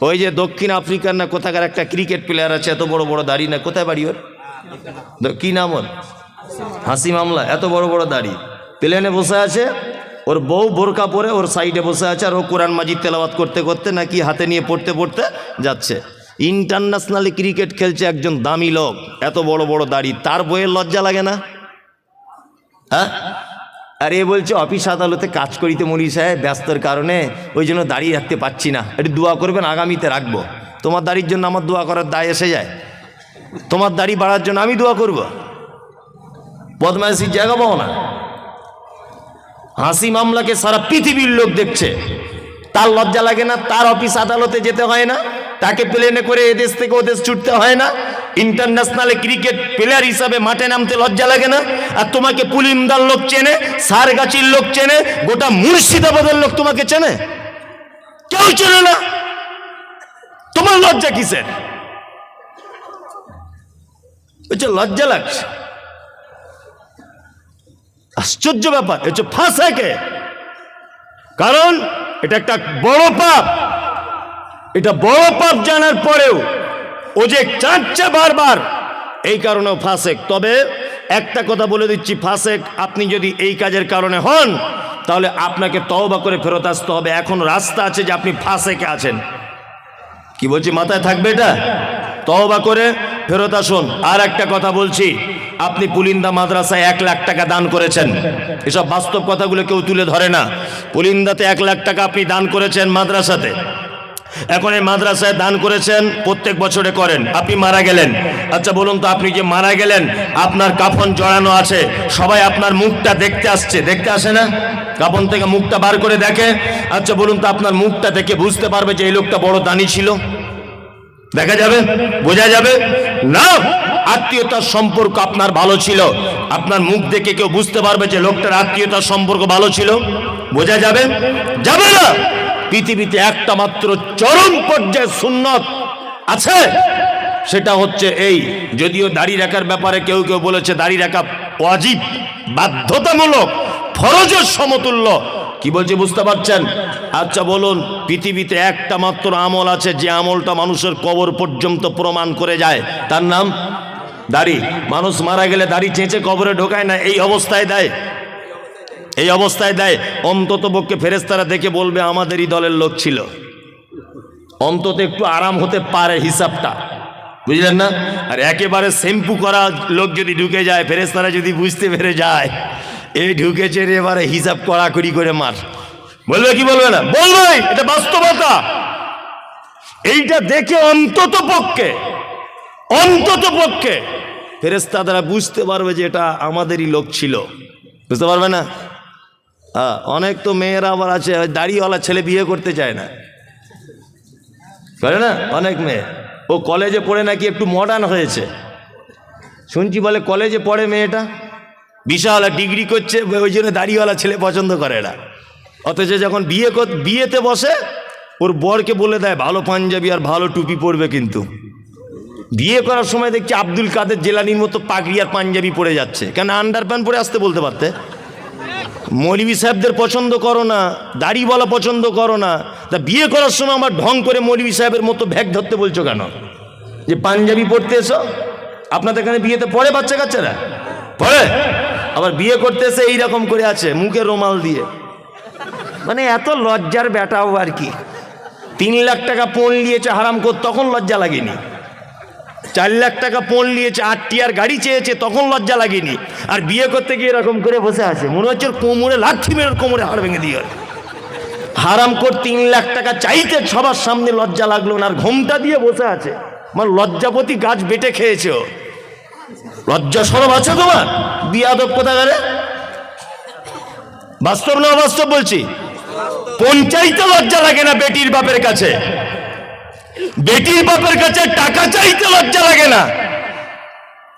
ওই যে দক্ষিণ আফ্রিকার না কোথাকার একটা ক্রিকেট প্লেয়ার আছে, এত বড় বড় দাড়ি, না কোথায় বাড়ি ওর, কি নাম ওর, হাসিম আমলা, এত বড় বড় দাড়ি, প্লেনে বসে আছে, ওর বউ বোরকা পরে ওর সাইডে বসে আছে, আর ও কোরআন মাজিদ তেলাওয়াত করতে করতে নাকি হাতে নিয়ে পড়তে পড়তে যাচ্ছে। ইন্টারন্যাশনালি ক্রিকেট খেলছে একজন দামি লোক, এত বড় বড় দাড়ি, তার বইয়ের লজ্জা লাগে না? হ্যাঁ, আর এ বলছে অফিস আদালতে কাজ করিতে মৌলভী সাহেব, ব্যস্তর কারণে ওই জন্য দাঁড়িয়ে রাখতে পারছি না, একটু দোয়া করবেন, আগামীতে রাখবো। তোমার দাড়ির জন্য আমার দোয়া করার দায় এসে যায়? তোমার দাড়ি বাড়ার জন্য আমি দোয়া করব? বদমাইশির জায়গা পাও না। হাসিম আমলাকে সারা পৃথিবীর লোক দেখছে, তার লজ্জা লাগে না? তার অফিস আদালতে যেতে হয় না, তাকে প্লেনে করে এদেশ থেকে ওদেশ ছুটতে হয় না, ইন্টারন্যাশনাল ক্রিকেট প্লেয়ার হিসাবে মাঠে নামতে লজ্জা লাগে না? আর তোমাকে পুলিমদার লোক চেনে, সারগাছির লোক চেনে, গোটা মুর্শিদাবাদের লোক তোমাকে চেনে, কেউ চেনে না। তোমার লজ্জা কিসের? লজ্জা লাগছে, আশ্চর্য ব্যাপার। হচ্ছে ফাঁসাকে, কারণ এটা একটা বড় পাপ, এটা বড় পাপ জানার পরেও ও যে চাচ্ছে বারবার, এই কারণেও ফাসেক। তবে একটা কথা বলে দিচ্ছি, ফাসেক আপনি যদি এই কাজের কারণে হন, তাহলে আপনাকে তওবা করে ফেরত আসতে হবে। এখন রাস্তা আছে যে আপনি ফাসেকে আছেন, কি বলছি মাথায় থাকবে এটা, তওবা করে ফেরত আসুন। আর একটা কথা বলছি, আপনি পুলিন্দা মাদ্রাসায় 1 লাখ টাকা দান করেছেন, এসব বাস্তব কথাগুলো কেউ তুলে ধরে না। পুলিন্দাতে 1 লাখ টাকা আপনি দান করেছেন মাদ্রাসাতে, এখন এই মাদ্রাসায় দান করেছেন, প্রত্যেক বছরে করেন, আপনি মারা গেলেন। আচ্ছা বলুন তো, আপনি যে মারা গেলেন, আপনার কাফন জড়ানো আছে, সবাই আপনার মুখটা দেখতে আসছে, দেখতে আসে না? কাফন থেকে মুখটা বার করে দেখে। আচ্ছা বলুন তো, আপনার মুখটা দেখে বুঝতে পারবে যে এই লোকটা বড় দানি ছিল? দেখা যাবে? বোঝা যাবে না? আত্মীয়তার সম্পর্ক আপনার ভালো ছিল, আপনার মুখ দেখে কেউ বুঝতে পারবে যে লোকটার আত্মীয়তার সম্পর্ক ভালো ছিল? বোঝা যাবে? যাবে না। পৃথিবীতে একটা মাত্র চরম পর্যায়ে সুন্নত আছে, সেটা হচ্ছে এই, যদিও দাড়ি রাখার ব্যাপারে কেউ কেউ বলেছে দাড়ি রাখা ওয়াজিব, বাধ্যতামূলক, ফরজের সমতুল্য। কি বলছে বুঝতে পারছেন? আচ্ছা বলুন, পৃথিবীতে একটা মাত্র আমল আছে, যে আমলটা মানুষের কবর পর্যন্ত প্রমাণ করে যায়, তার নাম দাড়ি। মানুষ মারা গেলে দাড়ি চেঁচে কবরে ঢোকায় না, এই অবস্থায় দেয়, এই অবস্থায় দেয়। অন্তত পক্ষে ফেরেশতারা দেখে বলবে আমাদেরই দলের লোক ছিল, অন্তত একটু আরাম হতে পারে হিসাবটা, বুঝলেন না? আর একেবারে শ্যাম্পু করা লোক যদি ঢুকে যায়, ফেরেশতারা যদি বুঝতে পেরে যায় এই ঢুকেছে রে, এবারে হিসাব কড়াকড়ি করে মার, বলবে কি বলবে না? বলবে, এটা বাস্তবতা। এইটা দেখে অন্তত পক্ষে ফেরেশতারা বুঝতে পারবে যে এটা আমাদেরই লোক ছিল, বুঝতে পারবে না? অনেক তো মেয়েরা আবার আছে, দাড়িওয়ালা ছেলে বিয়ে করতে চায় না, করে না? অনেক মেয়ে, ও কলেজে পড়ে নাকি একটু মডার্ন হয়েছে, শুনছি বলে কলেজে পড়ে মেয়েটা, বিশাল ডিগ্রি করছে, ওই জন্য দাড়িওয়ালা ছেলে পছন্দ করে না। অথচ যখন বিয়েতে বসে, ওর বরকে বলে দেয় ভালো পাঞ্জাবি আর ভালো টুপি পরবে, কিন্তু বিয়ে করার সময় দেখছি আব্দুল কাদের জেলানির মতো পাগড়ি আর পাঞ্জাবি পরে যাচ্ছে। কেন আন্ডার প্যান্ট পরে আসতে বলতে পারতে? মৌলভী সাহেবদের পছন্দ করো না, দাড়িওয়ালা পছন্দ করো না, তা বিয়ে করার সময় আমার ঢং করে মৌলভী সাহেবের মতো ভ্যাগ ধরতে বলছো কেন? যে পাঞ্জাবি পরতে এসো, আপনাদের এখানে বিয়েতে পড়ে বাচ্চা কাচ্চারা পড়ে, আবার বিয়ে করতে এসে এইরকম করে আছে মুখে রুমাল দিয়ে, মানে এত লজ্জার বেটাও আর কি। 3 লাখ টাকা পণ নিয়েছে হারাম কর, তখন লজ্জা লাগেনি। 4 লাখ টাকা পণ নিয়েছে, 8টি আর গাড়ি চেয়েছে, তখন লজ্জা লাগেনি। আর বিয়ে করতে গিয়ে এরকম করে বসে আছে, মনে হচ্ছে কোমরে লাঠি মেরে কোমরে হাড় ভেঙে দিয়ে। হারাম কর 3 লাখ টাকা চাইতে সবার সামনে লজ্জা লাগলো না, আর ঘোমটা দিয়ে বসে আছে, মানে লজ্জাপতি গাছ বেটে খেয়েছে। লজ্জা সরব আছে তোমার? বিয়াদব কোথাকারে, বাস্তব না অবাস্তব বলছি? পঞ্চায়েতে লজ্জা লাগে না বেটির বাপের কাছে, বেটির বাপের কাছে টাকা চাইতে লজ্জা লাগে না,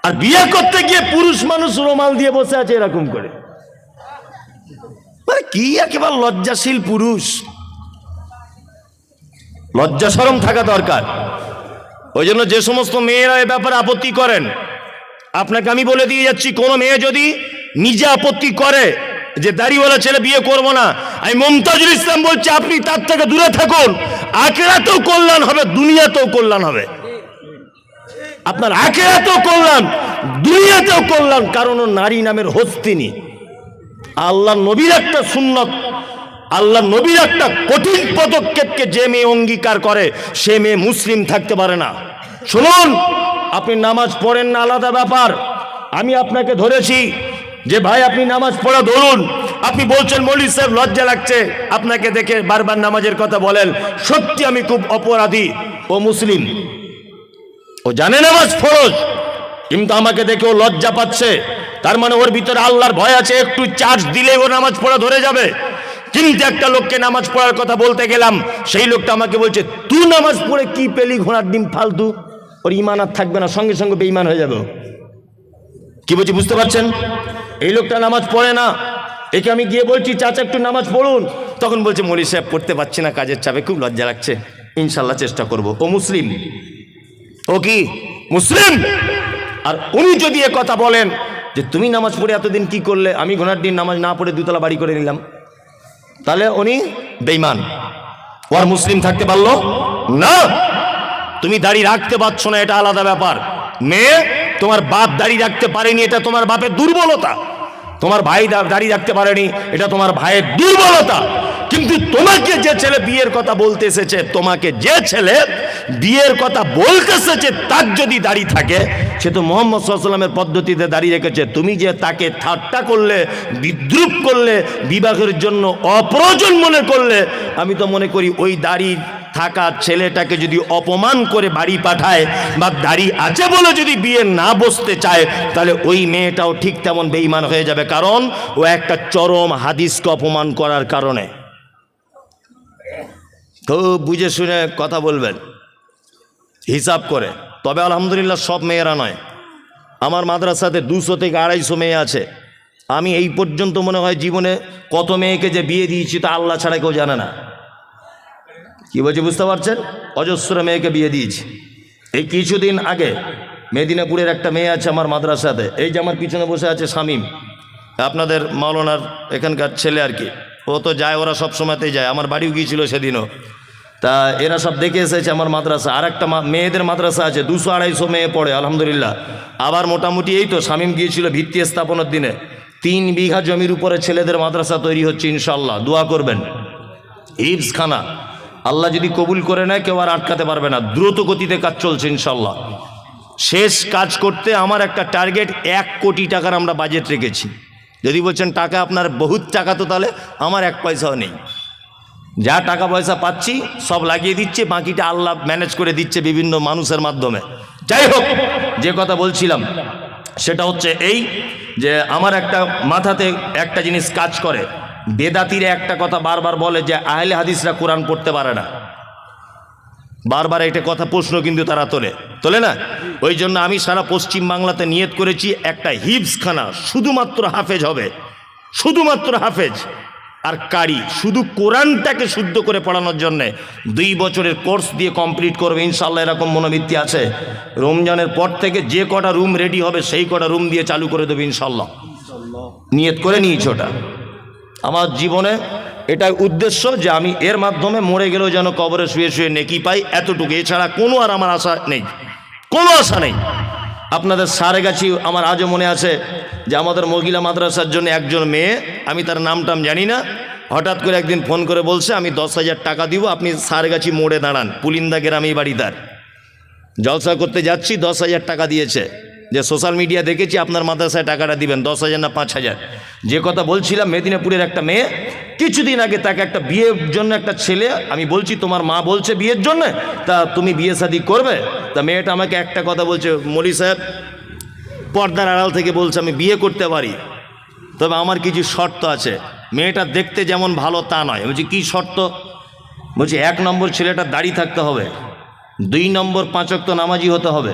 আর বিয়ে করতে গিয়ে পুরুষ মানুষ রুমাল দিয়ে বসে আছে এরকম করে, মানে কি একেবারে লজ্জাশীল পুরুষ। লজ্জা শরম থাকা দরকার। ওই জন্য যে সমস্ত মেয়েরা এ ব্যাপারে আপত্তি করেন, আপনাকে আমি বলে দিয়ে যাচ্ছি, কোনো মেয়ে যদি নিজে আপত্তি করে যে দাড়িওয়ালা ছেলে বিয়ে করবো না, আমি মুমতাজুল ইসলাম বলছি আপনি তার থেকে দূরে থাকুন। আখিরাতেও কল্যাণ হবে, দুনিয়াতেও কল্যাণ হবে। আপনার আখিরাতেও কল্যাণ, দুনিয়াতেও কল্যাণ। কারণ ও নারী নামের হস্তিনী। আল্লাহ নবীর একটা সুন্নত, আল্লাহ নবীর একটা কঠিন পদক্ষেপকে যে মেয়ে অঙ্গীকার করে সে মেয়ে মুসলিম থাকতে পারে না। শুনুন, আপনি নামাজ পড়েন না আলাদা ব্যাপার। আমি আপনাকে ধরেছি যে ভাই আপনি নামাজ পড়া ধরুন, আপনি বলছেন মৌলভী সাহেব লজ্জা লাগছে আপনাকে দেখে বারবার নামাজের কথা বলেন। সত্যি আমি খুব অপরাধী। ও মুসলিম, ও জানে নামাজ ফরজ, কিন্তু আমাকে দেখে ও লজ্জা পাচ্ছে। তার মানে ওর ভিতরে আল্লাহর ভয় আছে, একটু চার্জ দিলে ও নামাজ পড়া ধরে যাবে। কিন্তু একটা লোককে নামাজ পড়ার কথা বলতে গেলাম, সেই লোকটা আমাকে বলছে তুই নামাজ পড়ে কি পেলি, ঘোড়ার ডিম ফালতু, ওর ইমান আর থাকবে না, সঙ্গে সঙ্গে বেঈমান হয়ে যাবে। কি বলছি বুঝতে পারছেন? এই লোকটা নামাজ পড়ে না, একে আমি গিয়ে বলছি চাচা একটু নামাজ পড়ুন, তখন বলছে মৌলভী সাহেব পড়তে পারছি না, কাজের চাপে খুব লজ্জা লাগছে, ইনশাল্লাহ চেষ্টা করব। ও মুসলিম, ও কি মুসলিম? আর উনি যদি এ কথা বলেন যে তুমি নামাজ পড়ে এতদিন কি করলে, আমি ঘোড়ার দিন নামাজ না পড়ে দুতলা বাড়ি করে নিলাম, তাহলে উনি বেঈমান। ও আর মুসলিম থাকতে পারলো না। তুমি দাড়ি রাখতে পারছো না, এটা আলাদা ব্যাপার। মেয়ে, তোমার বাপ দাড়ি রাখতে পারেনি, এটা তোমার বাপের দুর্বলতা। তোমার ভাই দাড়ি রাখতে পারেনি, এটা তোমার ভাইয়ের দুর্বলতা। কিন্তু তোমাকে যে ছেলে বিয়ের কথা বলতে এসেছে, তোমাকে যে ছেলে বিয়ের কথা বলতে এসেছে, তার যদি দাড়ি থাকে, সে তো মুহাম্মদ সাল্লাল্লাহু আলাইহি ওয়াসাল্লামের পদ্ধতিতে দাঁড়িয়ে রেখেছে। তুমি যে তাকে ঠাট্টা করলে, বিদ্রুপ করলে, বিবাহের জন্য অপ্রয়োজন মনে করলে, আমি তো মনে করি ওই দাড়ি থাকা ছেলেটাকে যদি অপমান করে বাড়ি পাঠায় বা দাড়ি আছে বলে যদি বিয়ে না বসতে চায়, তাহলে ওই মেয়েটাও ঠিক তেমন বেঈমান হয়ে যাবে। কারণ ও একটা চরম হাদিসকে অপমান করার কারণে। খুব বুঝে শুনে কথা বলবেন, হিসাব করে। তবে আলহামদুলিল্লাহ সব মেয়েরা নয়, আমার মাদ্রাসাতে 200 থেকে 250 মেয়ে আছে। আমি এই পর্যন্ত মনে হয় জীবনে কত মেয়েকে যে বিয়ে দিয়েছি তা আল্লাহ ছাড়া কেউ জানে না। কি বলছি বুঝতে পারছেন? অজস্র মেয়েকে বিয়ে দিয়েছি। এই কিছুদিন আগে মেদিনীপুরের একটা মেয়ে আছে আমার মাদ্রাসাতে, এই যে আমার পিছনে বসে আছে শামীম, আপনাদের মাওলানার এখানকার ছেলে আর কি। ও তো যায়, ওরা সব সময়তেই যায়, আমার বাড়িও গিয়েছিল সেদিনও। তা এরা সব দেখে এসেছে আমার মাদ্রাসা। আর একটা মেয়েদের মাদ্রাসা আছে, 200-250 মেয়ে পড়ে আলহামদুলিল্লাহ। আবার মোটামুটি এই তো শামীম গিয়েছিল ভিত্তি স্থাপনের দিনে, 3 বিঘা জমির উপরে ছেলেদের মাদ্রাসা তৈরি হচ্ছে ইনশাল্লাহ। দোয়া করবেন। হিফজখানা আল্লাহ যদি কবুল করে নেয়, কেউ আর আটকাতে পারবে না। দ্রুত গতিতে কাজ চলছে ইনশাল্লাহ। শেষ কাজ করতে আমার একটা টার্গেট 1 কোটি টাকার আমরা বাজেট রেখেছি। যদি বলছেন টাকা আপনার বহুত টাকা, তো তাহলে আমার 1 পয়সাও নেই। যা টাকা পয়সা পাচ্ছি সব লাগিয়ে দিচ্ছে, বাকিটা আল্লাহ ম্যানেজ করে দিচ্ছে বিভিন্ন মানুষের মাধ্যমে। যাই হোক, যে কথা বলছিলাম সেটা হচ্ছে এই যে আমার একটা মাথাতে একটা জিনিস কাজ করে। বেদাতিরা একটা কথা বারবার বলে যে আহলে হাদিসরা কোরআন পড়তে পারে না। বারবার এটা কথা প্রশ্ন কিন্তু তারা তোলে না। ওই জন্য আমি সারা পশ্চিম বাংলাতে নিয়ত করেছি একটা হিফজখানা শুধুমাত্র হাফেজ হবে, শুধুমাত্র হাফেজ আর কারি, শুধু কোরআনটাকে শুদ্ধ করে পড়ানোর জন্যে 2 বছরের কোর্স দিয়ে কমপ্লিট করবে ইনশাল্লাহ। এরকম মনোবৃত্তি আছে। রমজানের পর থেকে যে কটা রুম রেডি হবে সেই কটা রুম দিয়ে চালু করে দেবে ইনশাল্লাহ। নিয়ত করে নিয়েছি ওটা। আমার জীবনে এটাই উদ্দেশ্য যে আমি এর মাধ্যমে মরে গেলেও যেন কবরে শুয়ে শুয়ে নেকি পাই, এতটুকু। এছাড়া কোনো আর আমার আশা নেই, কোনো আশা নেই। আপনাদের সারেগাছি আমার আজও মনে আছে যে আমাদের মহিলা মাদ্রাসার জন্য একজন মেয়ে, আমি তার নামটাম জানি না, হঠাৎ করে একদিন ফোন করে বলছে আমি 10,000 টাকা দিব, আপনি সারেগাছি মোড়ে দাঁড়ান, পুলিন্দা গ্রামেই বাড়ি তার। জলসা করতে যাচ্ছি, 10,000 টাকা দিয়েছে। যে সোশ্যাল মিডিয়া দেখেছি আপনার মাদ্রাসায় টাকাটা দিবেন, 10,000 না 5,000। যে কথা বলছিলাম, মেদিনীপুরের একটা মেয়ে, কিছুদিন আগে তাকে একটা বিয়ের জন্য একটা ছেলে, আমি বলছি তোমার মা বলছে বিয়ের জন্য, তা তুমি বিয়ে শাদী করবে? তা মেয়েটা আমাকে একটা কথা বলছে, মৌলভী সাহেব পর্দার আড়াল থেকে বলছে আমি বিয়ে করতে পারি, তবে আমার কিছু শর্ত আছে। মেয়েটা দেখতে যেমন ভালো তা নয়। বলছি কী শর্ত? বলছি 1 নম্বর ছেলেটার দাড়ি থাকতে হবে, 2 নম্বর 5 ওয়াক্ত নামাজি হতে হবে,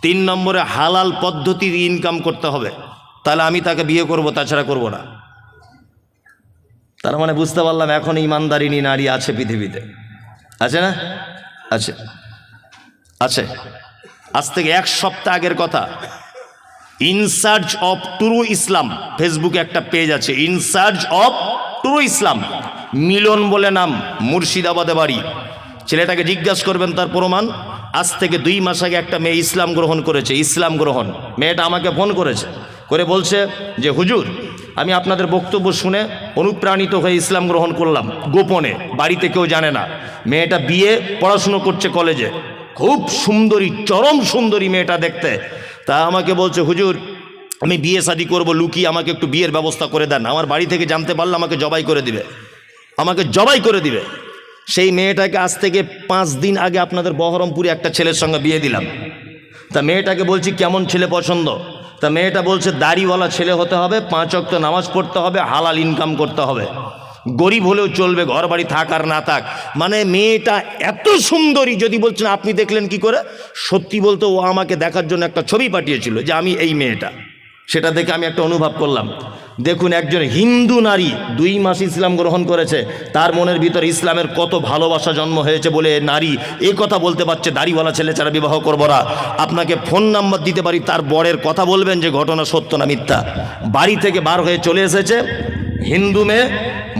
3 নম্বরে হালাল পদ্ধতির ইনকাম করতে হবে, তাহলে আমি তাকে বিয়ে করব, তাছাড়া করব না। তার মানে বুঝতে পারলাম এখন ইমানদারিনী নারী আছে পৃথিবীতে, আছে না? আছে, আছে। আজ থেকে 1 সপ্তাহ আগের কথা, ইন সার্চ অফ ট্রু ইসলাম, ফেসবুকে একটা পেজ আছে, ইন সার্চ অফ ট্রু ইসলাম, মিলন বলে নাম, মুর্শিদাবাদে বাড়ি। ছেলেটাকে জিজ্ঞাসা করবেন তার প্রমাণ। আজ থেকে 2 মাস আগে একটা মেয়ে ইসলাম গ্রহণ করেছে, ইসলাম গ্রহণ। মেয়েটা আমাকে ফোন করেছে, করে বলছে যে হুজুর, আমি আপনাদের বক্তব্য শুনে অনুপ্রাণিত হয়ে ইসলাম গ্রহণ করলাম গোপনে, বাড়িতে কেউ জানে না। মেয়েটা বিয়ে পড়াশুনো করছে কলেজে, খুব সুন্দরী, চরম সুন্দরী মেয়েটা দেখতে। তা আমাকে বলছে হুজুর, আমি বিয়ে শাদি করবো লুকিয়ে, আমাকে একটু বিয়ের ব্যবস্থা করে দেন, আমার বাড়ি থেকে জানতে পারলে আমাকে জবাই করে দিবে, আমাকে জবাই করে দিবে। সেই মেয়েটাকে আজ থেকে 5 দিন আগে আপনাদের বহরমপুরে একটা ছেলের সঙ্গে বিয়ে দিলাম। তা মেয়েটাকে বলছি কেমন ছেলে পছন্দ? তা মেয়েটা বলছে দাড়িওয়ালা ছেলে হতে হবে, 5 ওয়াক্ত নামাজ পড়তে হবে, হালাল ইনকাম করতে হবে, গরিব হলেও চলবে, ঘর বাড়ি থাক আর না থাক। মানে মেয়েটা এত সুন্দরী, যদি বলছেন আপনি দেখলেন কি করে? সত্যি বলতে ও আমাকে দেখার জন্য একটা ছবি পাঠিয়েছিল যে আমি এই মেয়েটা, সেটা দেখে আমি একটা অনুভব করলাম। দেখুন, একজন হিন্দু নারী 2 মাস ইসলাম গ্রহণ করেছে, তার মনের ভিতরে ইসলামের কত ভালোবাসা জন্ম হয়েছে বলে নারী এই কথা বলতে পারছে দাড়িওয়ালা ছেলে ছাড়া বিবাহ করবো না। আপনাকে ফোন নাম্বার দিতে পারি, তার বরের কথা বলবেন যে ঘটনা সত্য না মিথ্যা। বাড়ি থেকে বার হয়ে চলে এসেছে, হিন্দু মেয়ে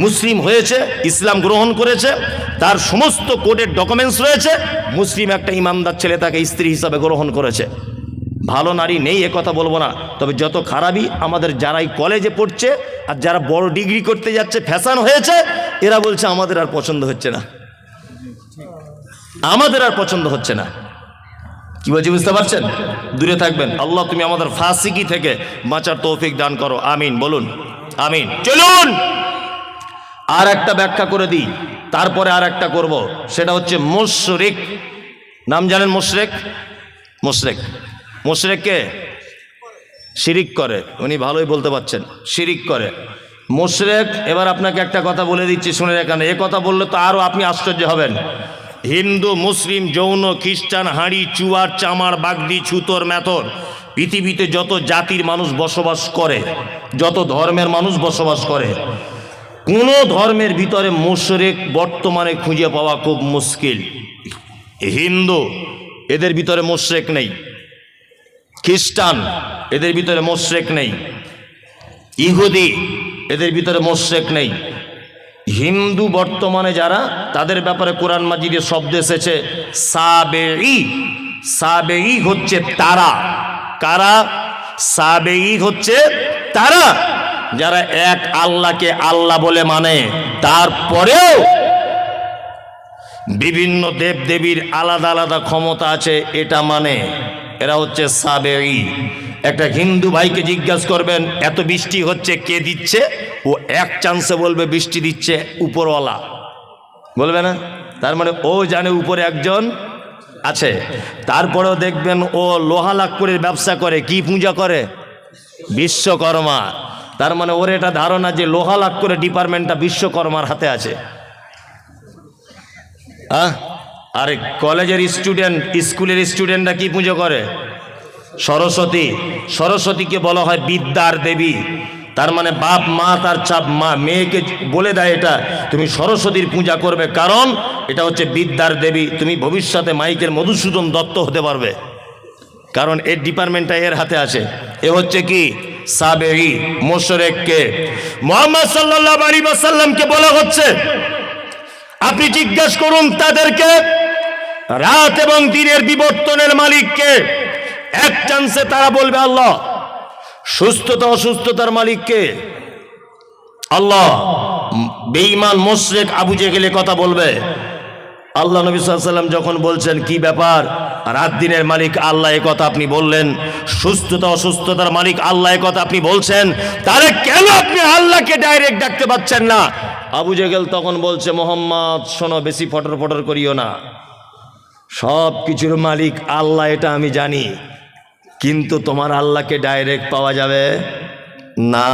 মুসলিম হয়েছে, ইসলাম গ্রহণ করেছে, তার সমস্ত কোর্টের ডকুমেন্টস রয়েছে, মুসলিম একটা ইমানদার ছেলে তাকে স্ত্রী হিসাবে গ্রহণ করেছে। ভালো নারী নেই এ কথা বলবো না, তবে যত খারাপই আমাদের যারাই কলেজে পড়ছে আর যারা বড় ডিগ্রি করতে যাচ্ছে, ফ্যাশন হয়েছে, এরা বলছে আমাদের আর পছন্দ হচ্ছে না, আমাদের আর পছন্দ হচ্ছে না। কি বলছি বুঝতে পারছেন? দূরে থাকবেন। আল্লাহ তুমি আমাদের ফাসিকি থেকে বাঁচার তৌফিক দান করো, আমিন বলুন, আমিন। চলুন আর একটা ব্যাখ্যা করে দিই, তারপরে আর একটা করব, সেটা হচ্ছে মুশরিক। নাম জানেন মুশরিক? মুশরিক, মুশরিককে শিরিক করে, উনি ভালোই বলতে পারছেন, শিরিক করে মুশরিক। এবার আপনাকে একটা কথা বলে দিচ্ছি, শুনে এখানে, এ কথা বললে তো আরও আপনি আশ্চর্য হবেন। হিন্দু, মুসলিম, জৈন, খ্রিস্টান, হাঁড়ি, চুয়ার, চামার, বাগদি, ছুতর, মেথর, পৃথিবীতে যত জাতির মানুষ বসবাস করে, যত ধর্মের মানুষ বসবাস করে, কোনো ধর্মের ভিতরে মুশরিক বর্তমানে খুঁজে পাওয়া খুব মুশকিল। হিন্দু, এদের ভিতরে মুশরিক নেই। খ্রিস্টান, এদের ভিতরে মুশরিক নেই। ইহুদি, এদের ভিতরে মুশরিক নেই। হিন্দু বর্তমানে যারা, তাদের ব্যাপারে কোরআন মাজিদে শব্দ এসেছে সাবেঈ। সাবেঈ হচ্ছে তারা। কারা? সাবেঈ হচ্ছে তারা যারা এক আল্লাহকে আল্লাহ বলে মানে, তারপরেও বিভিন্ন দেবদেবীর আলাদা আলাদা ক্ষমতা আছে এটা মানে, এরা হচ্ছে সাবেঈ। একটা হিন্দু ভাইকে জিজ্ঞাসা করবেন এত বৃষ্টি হচ্ছে কে দিচ্ছে, ও এক চান্সে বলবে বৃষ্টি দিচ্ছে উপরওয়ালা, বলবে না? তার মানে ও জানে উপরে একজন আছে। তারপরেও দেখবেন ও লোহা লাকড়ির ব্যবসা করে, কি পূজা করে? বিশ্বকর্মা। তার মানে ওর এটা ধারণা যে লোহা লাকড়ির ডিপার্টমেন্টটা বিশ্বকর্মার হাতে আছে। আরে কলেজের স্টুডেন্ট, স্কুলের স্টুডেন্টরা কি পুজো করে? সরস্বতী। সরস্বতীকে বলা হয় বিদ্যার দেবী। তার মানে বাপ মা তার চাপ মা মেয়েকে বলে দেয় এটা তুমি সরস্বতীর পূজা করবে, কারণ এটা হচ্ছে বিদ্যার দেবী, তুমি ভবিষ্যতে মাইকেল মধুসূদন দত্ত হতে পারবে, কারণ এর ডিপার্টমেন্টটা এর হাতে আছে। এ হচ্ছে কি? সাবেঈ। মুশরিককে মুহাম্মদ সাল্লাল্লাহু আলাইহি ওয়াসাল্লামকে বলা হচ্ছে আপনি জিজ্ঞাসা করুন তাদেরকে রাত এবং দিনের বিবর্তনের মালিককে। এক চান্সে তারা বলবে আল্লাহ। সুস্থতা অসুস্থতার মালিককে? আল্লাহ। বেঈমান মুশরিক আবু জেহেল কথা বলবে। আল্লাহ নবী সাল্লাল্লাহু আলাইহি ওয়াসাল্লাম যখন বলছেন কি ব্যাপার, রাত দিনের মালিক আল্লাহ, এ কথা আপনি বললেন, সুস্থতা অসুস্থতার মালিক আল্লাহ, এ কথা আপনি বলছেন, তাহলে কেন আপনি আল্লাহকে ডাইরেক্ট ডাকতে পাচ্ছেন না? আবু জেহেল তখন বলছে মোহাম্মদ শোনো, বেশি ফটর ফটর করিও না, সব কিছুর মালিক আল্লাহ এটা আমি জানি, কিন্তু তোমার আল্লাহকে ডাইরেক্ট পাওয়া যাবে না।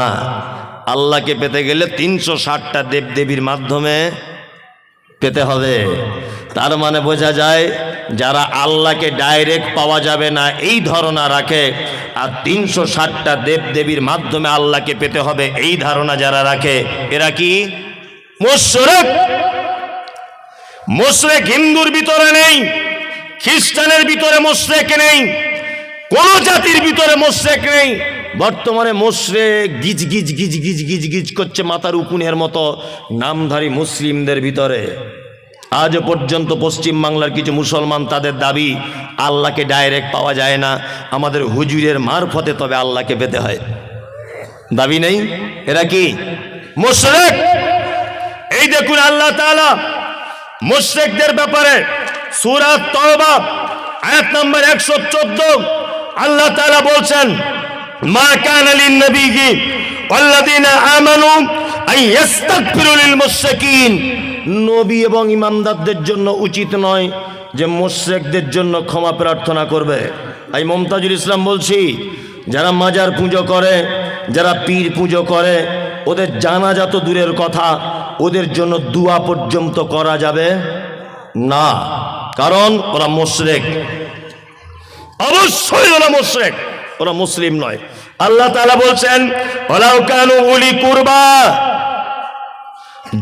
আল্লাহকে পেতে গেলে 360টা দেবদেবীর মাধ্যমে পেতে হবে। তার মানে বোঝা যায় যারা আল্লাহকে ডাইরেক্ট পাওয়া যাবে না এই ধারণা রাখে, আর 360টা দেবদেবীর মাধ্যমে আল্লাহকে পেতে হবে এই ধারণা যারা রাখে, এরা কি? মুশরিক। মুশরিক হিন্দুর ভিতরে নেই, খ্রিস্টানের ভিতরে মুশরিক নেই, কোন জাতির ভিতরে মুশরিক নেই। বর্তমানে মুশরিক গিজ গিজ গিজ গিজ গিজ গিজ করছে মাথার উকুনের মতো নামধারী মুসলিমদের ভিতরে। আজ পর্যন্ত পশ্চিম বাংলার কিছু মুসলমান তাদের দাবি আল্লাহকে ডাইরেক্ট পাওয়া যায় না, আমাদের হুজুরের মারফতে তবে আল্লাহকে পেতে হয়। দাবি নেই, এরা কি মুশরিক। এই দেখুন আল্লাহ তাআলা মুশরিকদের ব্যাপারে সূরা তাওবা আয়াত নম্বর 114 আল্লাহ তাআলা বলছেন, মা কানা লিন নবিয়্যি ওয়াল্লাযীনা আমানু আন ইস্তাগফিরু লিল মুশরিকিন। নবী এবং ইমানদারদের জন্য উচিত নয় যে মুশরিকদের জন্য ক্ষমা প্রার্থনা করবে। এই মুমতাজুল ইসলাম বলছি, যারা মাজার পুজো করে, যারা পীর পুজো করে, ওদের জানাজা তো দূরের কথা, ওদের জন্য দোয়া পর্যন্ত করা যাবে না, কারণ ওরা মুশরিক। অবশ্যই ওরা মুশরিক, ওরা মুসলিম নয়। আল্লাহ তাআলা বলছেন, ওয়ালাউ কানু উলি কুরবা,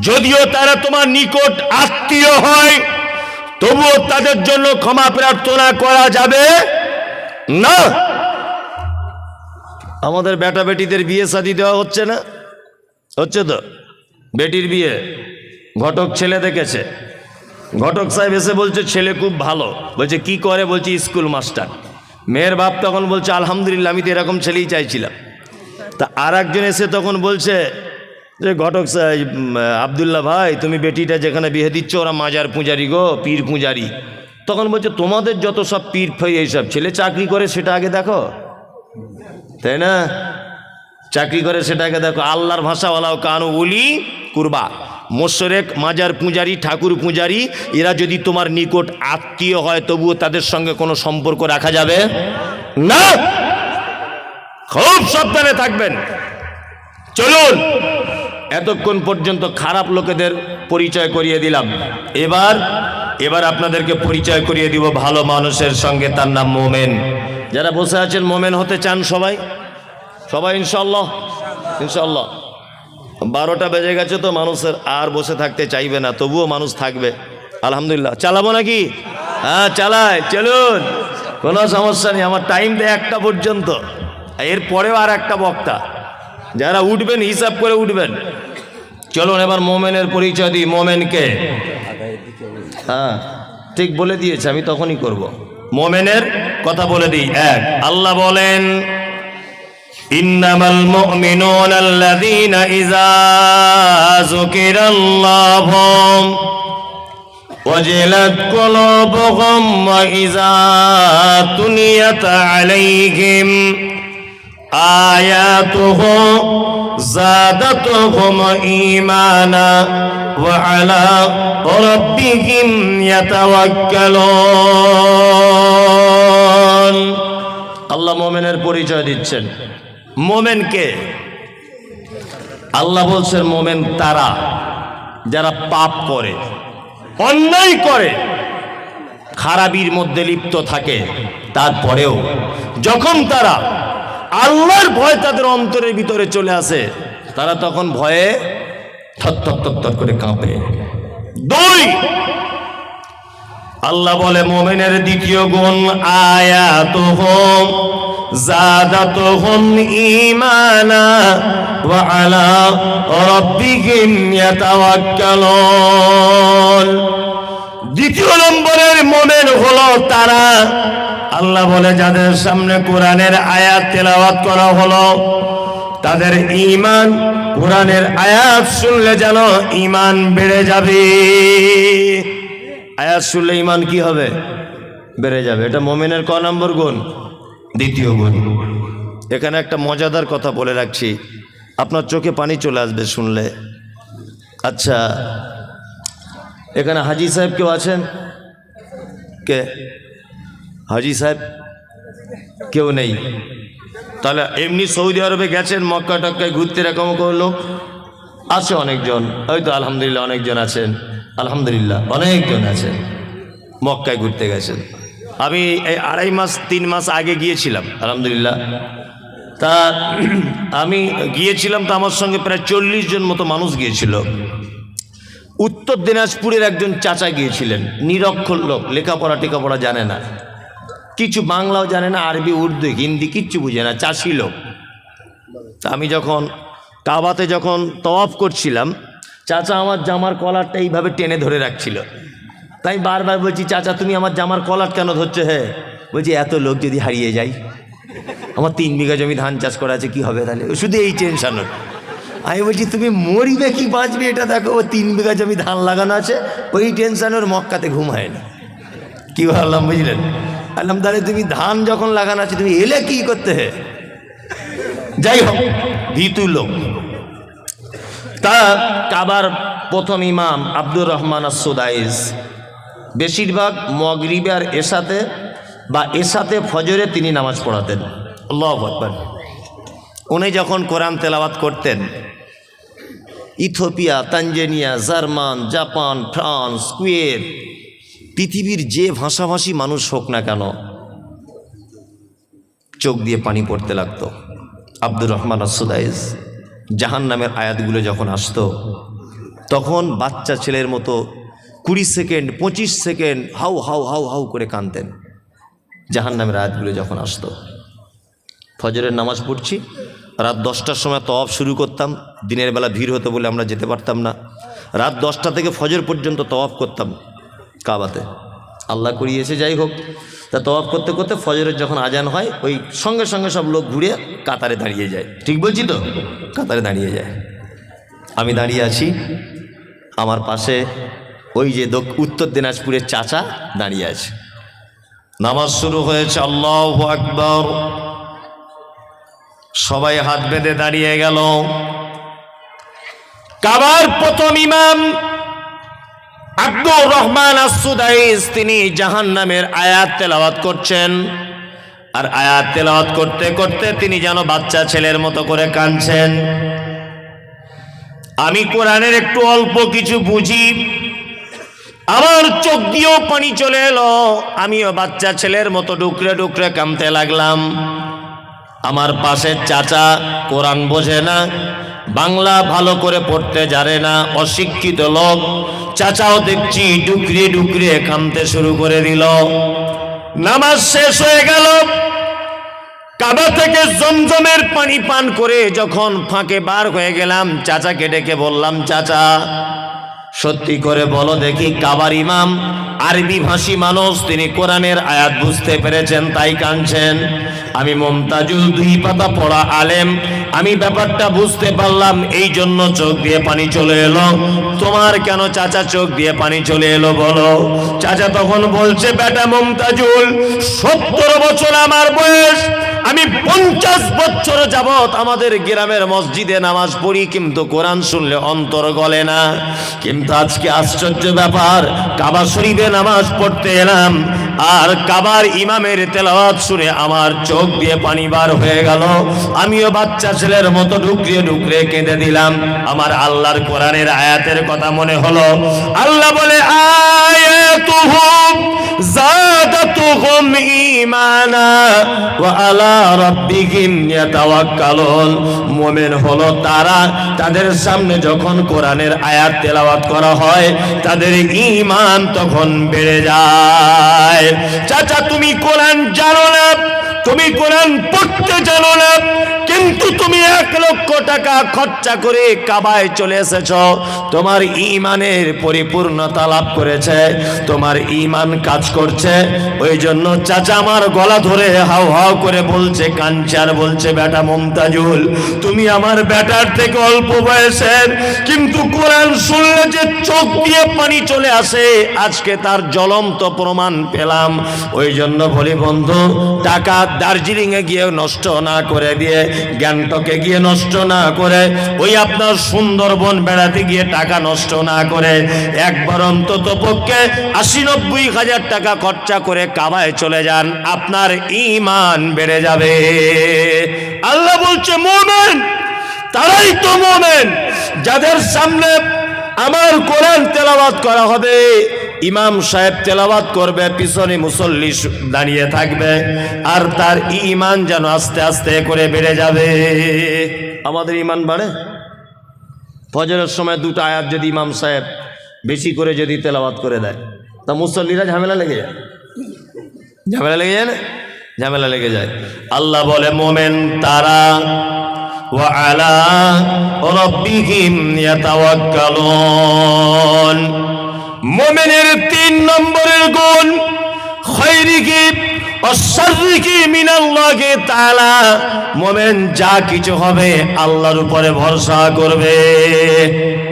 যদিও তারা তোমার নিকট আত্মীয় হয় তবুও তাদের জন্য ক্ষমা প্রার্থনা করা যাবে না। আমাদের বেটা বেটিদের বিয়ে শাদী দেওয়া হচ্ছে না, হচ্ছে তো। বেটির বিয়ে ঘটক ছেলে দেখেছে, ঘটক সাহেব এসে বলছে ছেলে খুব ভালো, বলছে কি করে, বলছে স্কুল মাস্টার। মেয়ের বাপ তখন বলছে আলহামদুলিল্লাহ, আমি তো এরকম ছেলেই চাইছিলাম। তা আর একজন এসে তখন বলছে যে ঘটক সাহেব, আবদুল্লাহ ভাই, তুমি বেটিটা যেখানে বিয়ে দিচ্ছ ওরা মাজার পূজারি গো, পীর পূজারি। তখন বলছে তোমাদের যত সব পীর ফই এইসব, ছেলে চাকরি করে সেটা আগে দেখো, তাই না? চাকরি করে সেটাকে দেখো। আল্লাহর ভাষা ওয়ালাউ কানু উলি কুরবা, মুশরিক, মাজার পূজারি, ঠাকুর পূজারি, এরা যদি তোমার নিকট আত্মীয় হয় তবুও তাদের সঙ্গে কোনো সম্পর্ক রাখা যাবে না। খুব সাবধানে থাকবেন। চলুন, এতক্ষণ পর্যন্ত খারাপ লোকেদের পরিচয় করিয়ে দিলাম, এবার আপনাদেরকে পরিচয় করিয়ে দিব ভালো মানুষের সঙ্গে, তার নাম মোমেন। যারা বসে আছেন মোমেন হতে চান সবাই সবাই ইনশাআল্লাহ, ইনশাআল্লাহ। 12টা বেজে গেছে তো মানুষের আর বসে থাকতে চাইবে না, তবুও মানুষ থাকবে আলহামদুলিল্লাহ। চালাবো নাকি? হ্যাঁ চালাই, চলুন, কোনো সমস্যা নেই। আমার টাইম দেয় 1টা পর্যন্ত, এরপরেও আর একটা বক্তা। যারা উঠবেন হিসাব করে উঠবেন। চলুন এবার মোমেনের পরিচয় দিই। মোমেনকে, হ্যাঁ ঠিক বলে দিয়েছে, আমি তখনই করব। মোমেনের কথা বলে দিই। এক, আল্লাহ বলেন, ইন্নামাল মুমিনুনা আল্লাযীনা ইযা যুকিরাল্লাহু ওয়াজিলাত কুলুবুহুম ওয়া ইযা তুলিয়াত আলাইহিম আয়াতুহু যাদাতুহুম ঈমানা ওয়া আলা রাব্বিহিম ইয়াতাওয়াক্কালুন। আল্লাহ মুমিনের পরিচয় দিচ্ছেন। মোমেনকে আল্লাহ বলছেন, মোমেন তারা যারা পাপ করে, অন্যায় করে, খারাপির মধ্যে লিপ্ত থাকে, তারপরেও যখন তারা আল্লাহর ভয় তাদের অন্তরের ভিতরে চলে আসে, তারা তখন ভয়ে থরথর করে কাঁপে। 2, আল্লাহ বলে মোমেনের দ্বিতীয় গুণ, আয়াতুহুম যাদাতুহুম ঈমানা ওয়া আলা রাব্বিহিম ইয়াতাওয়াক্কালুন। দ্বিতীয় নম্বরের মোমেন হলো তারা, আল্লাহ বলে যাদের সামনে কোরআনের আয়াত তেলাওয়াত করা হলো, তাদের ঈমান, কোরআনের আয়াত শুনলে যেন ঈমান বেড়ে যাবে। আয়াত শুনলে ঈমান কি হবে? বেড়ে যাবে। এটা মুমিনের ক নম্বর গুণ? দ্বিতীয় গুণ। এখানে একটা মজাদার কথা বলে রাখছি, আপনার চোখে পানি চলে আসবে শুনলে। আচ্ছা, এখানে হাজি সাহেব কেউ আছেন? কে হাজি সাহেব? কেউ নেই। তাহলে এমনি সৌদি আরবে গেছেন, মক্কা টক্কায় ঘুরতে, এরকম লোক আছে অনেকজন, হয়তো আলহামদুলিল্লাহ অনেকজন আছেন, আলহামদুলিল্লাহ অনেকজন আছেন, মক্কায় ঘুরতে গেছেন। আমি এই 2.5 মাস 3 মাস আগে গিয়েছিলাম আলহামদুলিল্লাহ। তা আমি গিয়েছিলাম, তো আমার সঙ্গে প্রায় 40 জন মতো মানুষ গিয়েছিল। উত্তর দিনাজপুরের একজন চাচা গিয়েছিলেন, নিরক্ষর লোক, লেখাপড়া টেখাপড়া জানে না, কিছু বাংলাও জানে না, আরবি উর্দু হিন্দি কিচ্ছু বুঝে না, চাষি লোক। আমি যখন কাবাতে যখন তওয়াফ করছিলাম, চাচা আমার জামার কলারটা এইভাবে টেনে ধরে রাখছিল, তাই বারবার বলছি, চাচা তুমি আমার জামার কলার কেন ধরছো? হ্যাঁ, বলছি এত লোক যদি হারিয়ে যায়, আমার 3 বিঘা জমি ধান চাষ করা আছে, কি হবে তাহলে? শুধু এই টেনশন। আমি বলছি তুমি মরিবে কি বাঁচবে এটা দেখো, ও 3 বিঘা জমি ধান লাগানো আছে, ওই টেনশন ওর মক্কাতে ঘুম হয় না। কি ভাবলাম বুঝলেন? আল্লাহ তাহলে তুমি ধান যখন লাগানো আছে তুমি এলে কি করতে? হে যাই হোক, ভীতু লোক। তা কাবার প্রথম ইমাম আব্দুর রহমান আস-সুদাইস বেশিরভাগ মাগরিবে আর এশাতে বা এশাতে ফজরে তিনি নামাজ পড়াতেন। আল্লাহু আকবার। উনি যখন কোরআন তেলাওয়াত করতেন, Ethiopia, Tanzania, German, Japan, France, Kuwait, পৃথিবীর যে ভাষাভাষী মানুষ হোক না কেন, চোখ দিয়ে পানি পড়তে লাগতো। আব্দুর রহমান আস-সুদাইস জাহান নামের আয়াতগুলো যখন আসতো, তখন বাচ্চা ছেলের মতো 20 second 25 second how how how how করে কাঁদতেন। জাহান নামের আয়াতগুলো যখন আসতো, ফজরের নামাজ পড়ছি, রাত 10টার সময় তওয়াফ শুরু করতাম। দিনের বেলা ভিড় হতো বলে আমরা যেতে পারতাম না। রাত 10টা থেকে ফজর পর্যন্ত তওয়াফ করতাম কাবাতে, আল্লাহ করিয়েছে। যাই হোক, তা তওয়াফ করতে করতে ফজরের যখন আজান হয়, ওই সঙ্গে সঙ্গে সব লোক ঘুরে কাতারে দাঁড়িয়ে যায়। ঠিক বলছি তো? কাতারে দাঁড়িয়ে যায়। আমি দাঁড়িয়ে আছি, আমার পাশে ওই যে উত্তর দিনাজপুরের চাচা দাঁড়িয়ে আছে। নামাজ শুরু হয়েছে, আল্লাহু আকবার। সবাই হাত বেঁধে দাঁড়িয়ে গেল। কাবার প্রথম ইমাম আব্দুর রহমান আস-সুদাইস তিনি জাহান্নামের আয়াত তেলাওয়াত করছেন। আর আয়াত তেলাওয়াত করতে করতে তিনি যেন বাচ্চা ছেলের মতো করে কাঁদছেন। আমি কোরআনের একটু অল্প কিছু বুঝি, আমার চোখ দিয়েও পানি চলে এলো। আমিও বাচ্চা ছেলের মতো ডুকরে ডুকরে কাঁদতে লাগলাম। আমার পাশের চাচা কোরআন বোঝে না, বাংলা ভালো করে পড়তে জানে না, অশিক্ষিত লোক। চাচাও দেখছি ডুকরে ডুকরে কাঁদতে শুরু করে দিল। নামাজ শেষ হয়ে গেল। কাবা থেকে জমজমের পানি পান করে যখন ফাঁকে বার হয়ে গেলাম, চাচাকে ডেকে বললাম, চাচা সত্যি করে বলো দেখি, কাবার ইমাম আরবি ভাষী মানুষ, তিনি কোরআনের আয়াত বুঝতে পেরেছেন তাই কাঁদছেন। আমি মুমতাজুল 2 পাতা পড়া আলেম, আমি ব্যাপারটা বুঝতে পারলাম, এই জন্য চোখ দিয়ে পানি চলে এলো। তোমার কেন চাচা চোখ দিয়ে পানি চলে এলো বলো? চাচা তখন বলছে, বেটা মুমতাজুল, 70 বছর আমার বয়স, আমি 50 বছর যাবত আমাদের গ্রামের মসজিদে নামাজ পড়ি, কিন্তু কোরআন শুনলে অন্তর গলে না। কিন্তু আজকে আশ্চর্য ব্যাপার, কাবা শরীফে নামাজ পড়তে এলাম, আর কাবার ইমামের তেলাওয়াত শুনে আমার চোখ দিয়ে পানি বার হয়ে গেল। আমিও বাচ্চা ছেলের মতো ডুকরে ডুকরে কেঁদে দিলাম। আমার আল্লাহর কোরআনের আয়াতের কথা মনে হলো। আল্লাহ বলে, আয়াতুহুম যাদাতুহুম ঈমানা ওয়া আলা রাব্বিহিম ইয়াতাওয়াক্কালুন। মুমিন হলো তারা, তাদের সামনে যখন কোরআনের আয়াত তেলাওয়াত করা হয়, তাদের ঈমান তখন বেড়ে যায়। চাচা তুমি কোরআন জানো না, তুমি কোরআন পড়তে জানো না, কিন্তু তুমি 1 লক্ষ টাকা খরচা করে কাবায় চলে এসেছো। তোমার ঈমানের পরিপূর্ণতা লাভ করেছে, তোমার ঈমান কাজ করছে। ওই জন্য চাচা আমার গলা ধরে হাউ হাউ করে বলছে, কাঁদছে আর বলছে, বেটা মুমতাজুল, তুমি আমার বেটার থেকে অল্প বয়সের, কিন্তু কোরআন শুনলে যে চোখ দিয়ে পানি চলে আসে, আজকে তার জ্বলন্ত প্রমাণ পেলাম। ওই জন্য বলি বন্ধু, টাকা দার্জিলিং এ গিয়ে নষ্ট না করে দিয়ে, গ্যাংটকে গিয়ে নষ্ট না করে, ওই আপনার সুন্দরবন বেড়াতে গিয়ে টাকা নষ্ট না করে, একবার অন্তত পক্ষে 80-90 হাজার টাকা খরচা করে কাবায় চলে যান, আপনার ঈমান বেড়ে যাবে। আল্লাহ বলছে, মুমিন তারাই তো মুমিন যাদের সামনে আমার কোরআন তেলাওয়াত করা হবে, ইমাম সাহেব তেলাওয়াত করবে, পিছনে মুসল্লি দাঁড়িয়ে থাকবে, আর তার ঈমান যেন আস্তে আস্তে করে বেড়ে যাবে। আমাদের ঈমান বাড়ে। ফজরের সময় 2টা আয়াত যদি ইমাম সাহেব বেশি করে যদি তেলাওয়াত করে দেয়, তা মুসল্লিরা ঝামেলা লেগে যায়। ঝামেলা লেগে যায় না? ঝামেলা লেগে যায়। আল্লাহ বলে, মুমিন তারা ওয়া আলা রাব্বিহিম ইয়াতাওয়াক্কালুন। মুমিনের 3 নম্বরের গুণ খায়রিকি অশাররিকি মিনাল্লাহি তাআলা। মুমিন যা কিছু হবে আল্লাহর উপরে ভরসা করবে।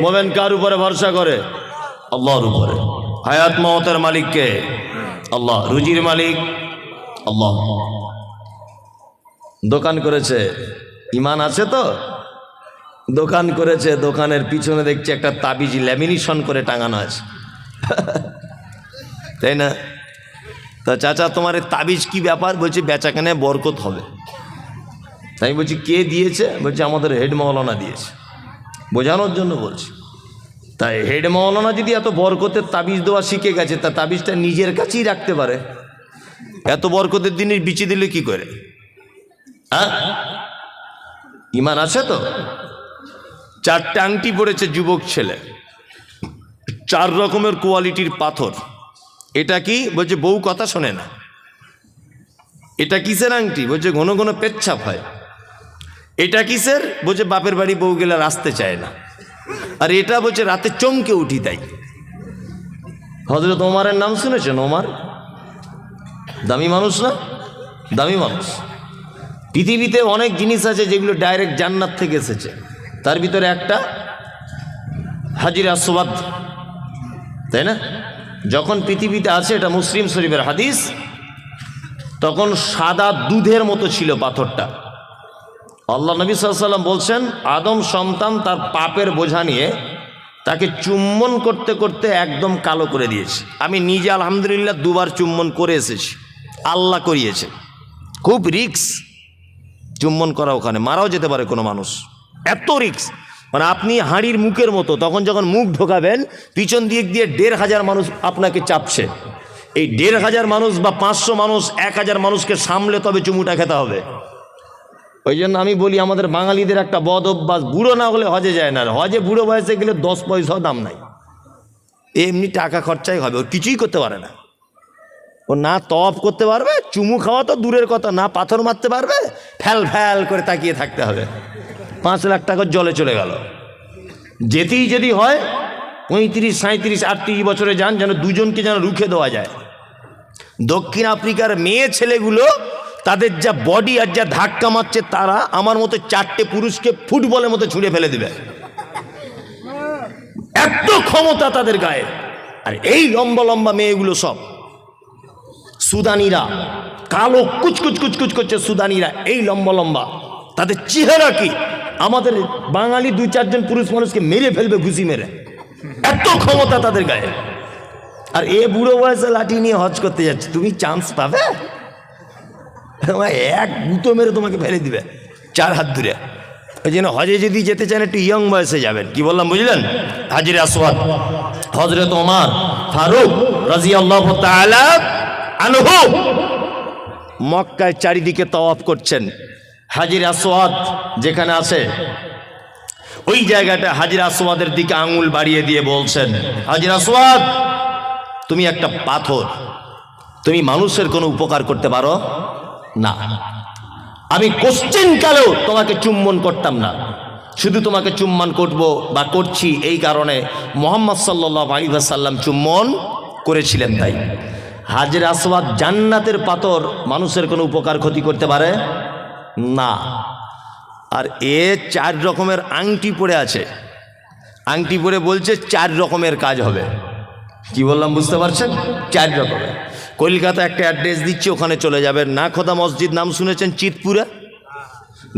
মুমিন কার উপরে ভরসা করে? আল্লাহর উপরে। হায়াত মওতের মালিক কে? আল্লাহ। রুজির মালিক আল্লাহ। দোকান করেছে, ঈমান আছে তো? দোকান করেছে, দোকানের পিছনে দেখছি একটা তাবিজ ল্যামিনেশন করে টাঙানো আছে, তাই না? তা চাচা তোমার তাবিজ কি ব্যাপার? বলছি বেচাকেনায় বরকত হবে। তাই বলছি কে দিয়েছে? বলছি আমাদের হেড মাওলানা দিয়েছে। বোঝানোর জন্য বলছি। তাই হেড মাওলানা যদি এত বরকতের তাবিজ দেওয়া শিখে গেছে, তা তাবিজটা নিজের কাছেই রাখতে পারে। এত বরকতের জিনিস বিচি দিলে কি করে? হ্যাঁ, ঈমান আছে তো? 4টে আংটি পড়েছে যুবক ছেলে, 4 রকমের কোয়ালিটির পাথর। এটা কি? বলছে বউ কথা শোনে না। এটা কিসের আংটি? বলছে ঘন ঘন পেচ্ছাপ হয়। এটা কিসের? বলছে বাপের বাড়ি বউ গেলে আসতে চায় না। আর এটা বলছে রাতে চমকে উঠি তাই। হযরত ওমরের নাম শুনেছেন? ওমর দামি মানুষ না? দামি মানুষ। পৃথিবীতে অনেক জিনিস আছে যেগুলো ডাইরেক্ট জান্নাত থেকে এসেছে, তার ভিতরে একটা হাজির আসওয়াদ, তাই না? যখন পৃথিবীতে আছে, এটা মুসলিম শরীফের হাদিস, তখন সাদা দুধের মতো ছিল পাথরটা। আল্লাহ নবী সাল্লাল্লাহু আলাইহি ওয়াসাল্লাম বলছেন আদম সন্তান তার পাপের বোঝা নিয়ে তাকে চুম্বন করতে করতে একদম কালো করে দিয়েছে। আমি নিজে আলহামদুলিল্লাহ 2 বার চুম্বন করে এসেছি, আল্লাহ করিয়েছে। খুব রিক্স চুম্বন করা, ওখানে মারাও যেতে পারে কোনো মানুষ, এত রিক্স। মানে আপনি হাঁড়ির মুখের মতো, তখন যখন মুখ ঢোকাবেন পিছন দিক দিয়ে 1,500 মানুষ আপনাকে চাপছে। এই 1,500 মানুষ বা 500 মানুষ 1,000 মানুষকে সামলে তবে চুমুটা খেতে হবে। ওই জন্য আমি বলি আমাদের বাঙালিদের একটা বদ অভ্যাস, বুড়ো না হলে হজে যায় না। হজে বুড়ো বয়সে গেলে 10 পয়সাও দাম নাই, এমনি টাকা খরচাই হবে, ও কিছুই করতে পারে না। ও না তওয়াফ করতে পারবে, চুমু খাওয়া তো দূরের কথা, না পাথর মারতে পারবে, ফ্যাল ফ্যাল করে তাকিয়ে থাকতে হবে। 5 লাখ টাকা জলে চলে গেল। যেতেই যদি হয় 35, 37, 38 বছরে যান, যেন দুজনকে যেন রুখে দেওয়া যায়। দক্ষিণ আফ্রিকার মেয়ে ছেলেগুলো তাদের যা বডি আর যা ধাক্কা মারছে, তারা আমার মতো 4টে পুরুষকে ফুটবলের মতো ছুঁড়ে ফেলে দেবে, এত ক্ষমতা তাদের গায়ে। আর এই লম্বা লম্বা মেয়েগুলো সব সুদানিরা, কালো কুচকুচ কুচকুচ করছে সুদানিরা, এই লম্বা লম্বা। তাদের চেহারা কি আমাদের বাঙালি 2-4 জন পুরুষ মানুষকে মেরে ফেলবে ঘুষি মেরে, এত ক্ষমতা তাদের গায়ে। আর এ বুড়ো বয়সে লাঠি নিয়ে হজ করতে যাচ্ছে, তুমি চান্স পাবে? এক গুঁতো মেরে তোমাকে ফেলে দিবে 4 হাত দূরে। ওই জন্য হজে যদি যেতে চান একটু ইয়ং বয়সে যাবেন। কি বললাম বুঝলেন? হাজির আসওয়াদ হযরত ওমর ফারুক রাদিয়াল্লাহু তাআলা আনহু মক্কায় চারিদিকে তাওয়াফ করছেন। হাজির আসওয়াদ যেখানে আছে ওই জায়গাটা হাজির আসওয়াদের দিকে আঙুল বাড়িয়ে দিয়ে বলছেন, হাজির আসওয়াদ তুমি একটা পাথর, তুমি মানুষের কোনো উপকার করতে পারো না। আমি কোশ্চেন কালেও তোমাকে চুম্বন করতাম না, শুধু তোমাকে চুম্বন করব বা করছি এই কারণে মুহাম্মদ সাল্লাল্লাহু আলাইহি ওয়াসাল্লাম চুম্বন করেছিলেন। তাই হাজির আসওয়াদ জান্নাতের পাথর, মানুষের কোনো উপকার ক্ষতি করতে পারে না। আর এ 4 রকমের আংটি পরে আছে, আংটি পরে বলছে 4 রকমের কাজ হবে। কি বললাম বুঝতে পারছেন? 4 রকমের। কলকাতা একটা অ্যাড্রেস দিচ্ছি, ওখানে চলে যাবেন। নাখোদা মসজিদ নাম শুনেছেন? চিতপুরে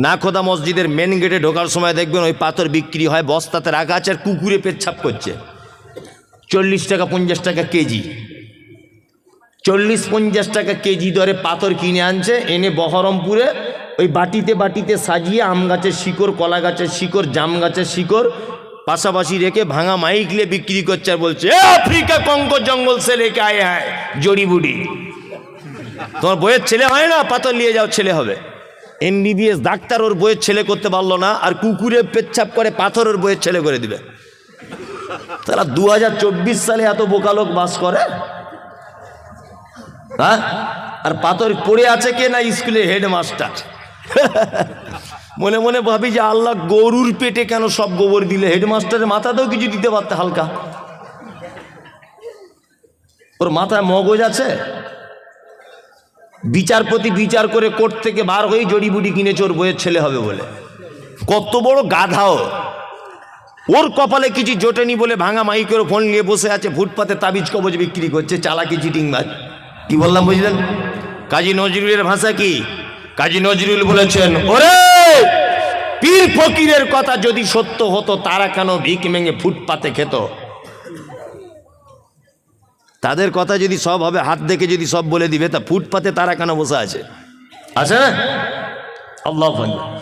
নাখোদা মসজিদের মেন গেটে ঢোকার সময় দেখবেন ওই পাথর বিক্রি হয়, বস্তাতে রাখা আছে, আর কুকুরে পেচ্ছাপ করছে। 40 টাকা 50 টাকা কেজি, 40-50 টাকা কেজি দরে পাথর কিনে আনছে, এনে বহরমপুরে ওই বাটিতে বাটিতে সাজিয়ে আম গাছের শিকড়, কলা গাছের শিকড়, জাম গাছের শিকড় পাশাপাশি রেখে ভাঙা মাইকলে বিক্রি করছে। আর বলছে আফ্রিকা কঙ্গো জঙ্গল সে লেকে আয়ে হ্যায় জড়ি বুড়ি। তোমার বইয়ের ছেলে হয় না, পাথর নিয়ে যাও ছেলে হবে। MBBS ডাক্তার ওর বইয়ের ছেলে করতে পারলো না, আর কুকুরে পেচ্ছাপ করে পাথর ওর বইয়ের ছেলে করে দিবে। তারা 2024 সালে এত বোকা লোক বাস করে। হ্যাঁ, আর পাথর পড়ে আছে কে না? স্কুলে হেডমাস্টার। মনে মনে ভাবি যে আল্লাহ গরুর পেটে কেন সব গোবর দিলে? হেডমাস্টারের মাথাতেও কিছু দিতে পারতে হালকা। ওর মাথায় মগজ আছে? বিচারপতি বিচার করে কোর্ট থেকে বার হয়ে জড়িবুটি কিনেছে ওর বইয়ের ছেলে হবে বলে। কত বড় গাধাও! ওর কপালে কিছু জোটেনি বলে ভাঙা মাইকের ফোন নিয়ে বসে আছে, ফুটপাতে তাবিজ কবজ বিক্রি করছে, চালাকি চিটিংবাজ। কি বললাম বুঝলেন? কাজী নজরুলের ভাষা কি? কাজী নজরুল বলেছেন, ওরে পীর ফকিরের কথা যদি সত্য হতো তারা কেন ভিক ভেঙে ফুটপাতে খেত? তাদের কথা যদি সব হবে, হাত দেখে যদি সব বলে দিবে, তা ফুটপাতে তারা কেন বসে আছে? আছে না? আল্লাহু আকবার।